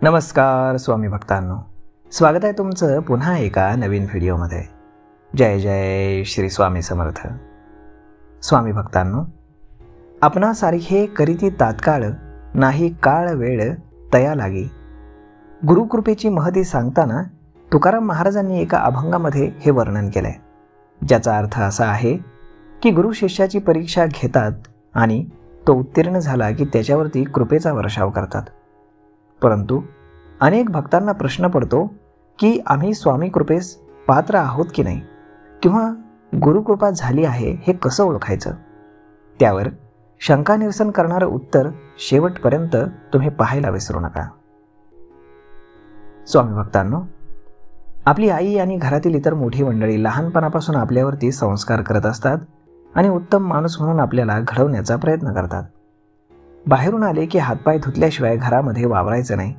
नमस्कार स्वामी भक्तांनो, स्वागत आहे तुमचं पुन्हा एका नवीन व्हिडिओमध्ये. जय जय श्री स्वामी समर्थ. स्वामी भक्तांनो, आपणासारखे करीती तात्काळ नाही काळ वेळ तया लागी. गुरुकृपेची महती सांगताना तुकाराम महाराजांनी एका अभंगामध्ये हे वर्णन केलंय, ज्याचा अर्थ असा आहे की गुरु शिष्याची परीक्षा घेतात आणि तो उत्तीर्ण झाला की त्याच्यावरती कृपेचा वर्षाव करतात. परंतु अनेक भक्तांना प्रश्न पडतो की आम्ही स्वामी कृपेस पात्र आहोत की नाही, किंवा गुरुकृपा झाली आहे हे कसं ओळखायचं. त्यावर शंका निरसन करणारं उत्तर शेवटपर्यंत तुम्ही पाहायला विसरू नका. स्वामी भक्तांनो, आपली आई आणि घरातील इतर मोठी मंडळी लहानपणापासून आपल्यावरती संस्कार करत असतात आणि उत्तम माणूस म्हणून आपल्याला घडवण्याचा प्रयत्न करतात. बाहेरून आले की हातपाय धुतल्याशिवाय घरामध्ये वावरायचं नाही.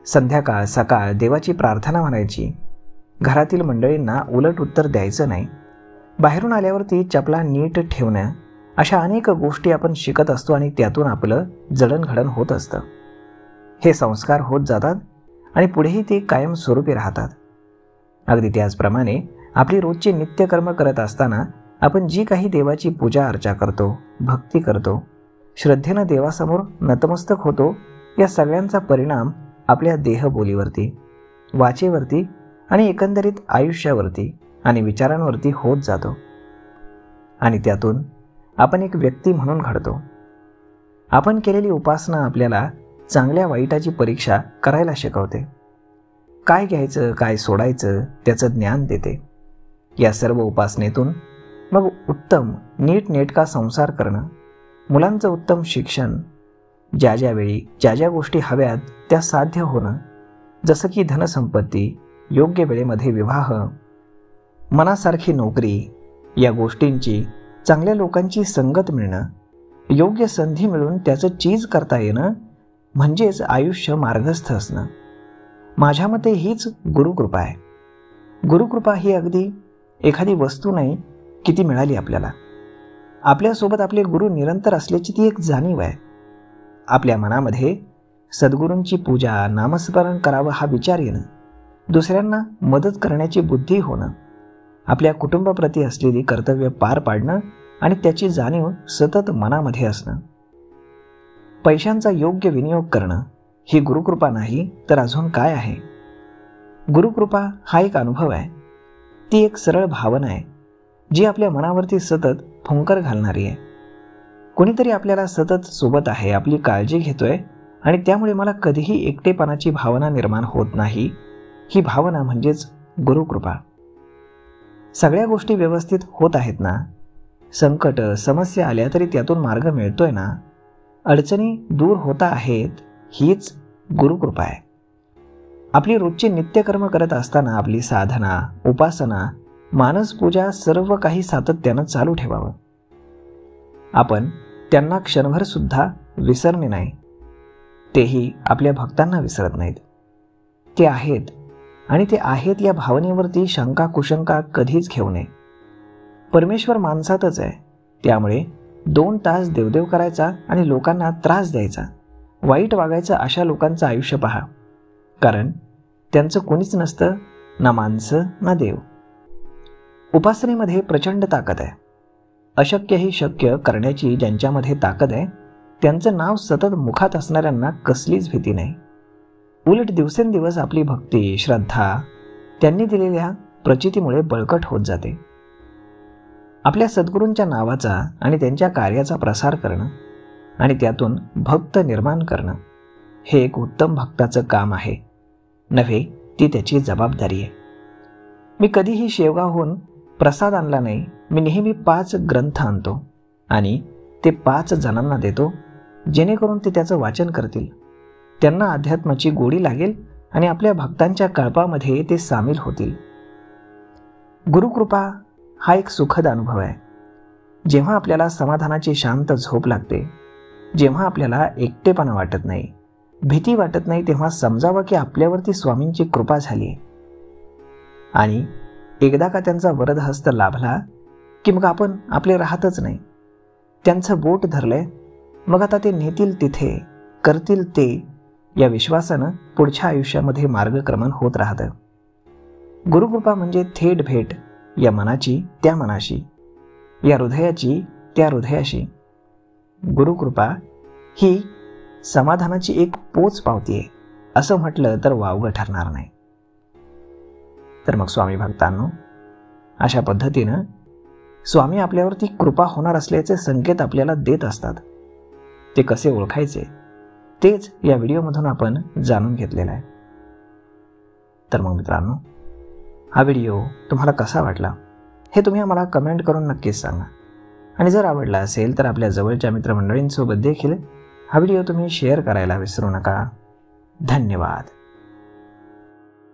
संध्याकाळ सकाळ देवाची प्रार्थना म्हणायची. घरातील मंडळींना उलट उत्तर द्यायचं नाही. बाहेरून आल्यावरती चपला नीट ठेवणं, अशा अनेक गोष्टी आपण शिकत असतो आणि त्यातून आपलं जडणघडण होत असतं. हे संस्कार होत जातात आणि पुढेही ते कायमस्वरूपी राहतात. अगदी त्याचप्रमाणे आपली रोजची नित्यकर्म करत असताना आपण जी काही देवाची पूजा अर्चा करतो, भक्ती करतो, श्रद्धेनं देवासमोर नतमस्तक होतो, या सगळ्यांचा परिणाम आपल्या देहबोलीवरती, वाचेवरती आणि एकंदरीत आयुष्यावरती आणि विचारांवरती होत जातो. आणि त्यातून आपण एक व्यक्ती म्हणून घडतो. आपण केलेली उपासना आपल्याला चांगल्या वाईटाची परीक्षा करायला शिकवते. काय घ्यायचं काय सोडायचं त्याचं ज्ञान देते. या सर्व उपासनेतून मग उत्तम नीटनेटका संसार करणं, मुलांचं उत्तम शिक्षण, ज्या ज्या वेळी ज्या ज्या गोष्टी हव्यात त्या साध्य होणं, जसं की धनसंपत्ती, योग्य वेळेमध्ये विवाह, मनासारखी नोकरी, या गोष्टींची चांगल्या लोकांची संगत मिळणं, योग्य संधी मिळून त्याचं चीज करता येणं, म्हणजेच आयुष्य मार्गस्थ असणं. माझ्या मते हीच गुरुकृपा आहे. गुरुकृपा ही अगदी एखादी वस्तू नाही की ती मिळाली आपल्याला. आपल्यासोबत आपले गुरु निरंतर असल्याची ती एक जाणीव आहे. आपल्या मनामध्ये सद्गुरूंची पूजा, नामस्मरण करावं हा विचार येणं, दुसऱ्यांना मदत करण्याची बुद्धी होणं, आपल्या कुटुंबाप्रती असलेली कर्तव्य पार पाडणं आणि त्याची जाणीव सतत मनामध्ये असणं, पैशांचा योग्य विनियोग करणं, ही गुरुकृपा नाही तर अजून काय आहे. गुरुकृपा हा एक अनुभव आहे. ती एक सरळ भावना आहे जी आपल्या मनावरती सतत फुंकर घालणारी आहे. कोणीतरी आपल्याला सतत सोबत आहे, आपली काळजी घेतोय आणि त्यामुळे मला कधीही एकटेपणाची भावना निर्माण होत नाही. ही भावना म्हणजेच गुरुकृपा. सगळ्या गोष्टी व्यवस्थित होत आहेत ना, संकट समस्या आल्या तरी त्यातून मार्ग मिळतोय ना, अडचणी दूर होता आहेत, हीच गुरुकृपा आहे. आपली रोजची नित्यकर्म करत असताना आपली साधना, उपासना, मानसपूजा सर्व काही सातत्यानं चालू ठेवावं. आपण त्यांना क्षणभर सुद्धा विसरणे नाही. तेही आपल्या भक्तांना विसरत नाहीत. ते आहेत आणि ते आहेत या भावनेवरती शंका कुशंका कधीच घेऊ नये. परमेश्वर माणसातच आहे, त्यामुळे 2 तास देवदेव करायचा आणि लोकांना त्रास द्यायचा, वाईट वागायचं, अशा लोकांचं आयुष्य पहा. कारण त्यांचं कोणीच नसतं, ना माणसं ना देव. उपासनेमध्ये प्रचंड ताकद आहे. अशक्य ही शक्य करण्याची ज्यांच्यामध्ये ताकद आहे त्यांचं नाव सतत मुखात असणाऱ्यांना कसलीच भीती नाही. उलट दिवसेंदिवस आपली भक्ती, श्रद्धा त्यांनी दिलेल्या प्रचितीमुळे बळकट होत जाते. आपल्या सद्गुरूंच्या नावाचा आणि त्यांच्या कार्याचा प्रसार करणं आणि त्यातून भक्त निर्माण करणं हे एक उत्तम भक्ताचं काम आहे, नव्हे ती त्याची जबाबदारी आहे. मी कधीही शेवगावहून प्रसाद आणला नाही. मी नेहमी 5 ग्रंथ आणतो आणि ते 5 जणांना देतो, जेणेकरून ते त्याचं वाचन करतील, त्यांना अध्यात्माची गोडी लागेल आणि आपल्या भक्तांच्या कळपामध्ये ते सामील होतील. गुरुकृपा हा एक सुखद अनुभव आहे. जेव्हा आपल्याला समाधानाची शांत झोप लागते, जेव्हा आपल्याला एकटेपणा वाटत नाही, भीती वाटत नाही, तेव्हा समजावं की आपल्यावरती स्वामींची कृपा झाली आहे. आणि एकदा का त्यांचा वरदहस्त लाभला की मग आपण आपले राहतच नाही. त्यांचं बोट धरलंय, मग आता ते नेतील तिथे, करतील ते, या विश्वासानं पुढच्या आयुष्यामध्ये मार्गक्रमण होत राहतं. गुरुकृपा म्हणजे थेट भेट या मनाची त्या मनाशी, या हृदयाची त्या हृदयाशी. गुरुकृपा ही समाधानाची एक पोच पावती आहे असं म्हटलं तर वावगं ठरणार नाही. तर मग स्वामी भक्तांनो, अशा पद्धतीनं स्वामी आपल्यावरती कृपा होणार असल्याचे संकेत आपल्याला देत असतात. ते कसे ओळखायचे तेच या व्हिडिओमधून आपण जाणून घेतलेलं आहे. तर मग मित्रांनो, हा व्हिडिओ तुम्हाला कसा वाटला हे तुम्ही आम्हाला कमेंट करून नक्कीच सांगा. आणि जर आवडला असेल तर आपल्या जवळच्या मित्रमंडळींसोबत देखील हा व्हिडिओ तुम्ही शेअर करायला विसरू नका. धन्यवाद.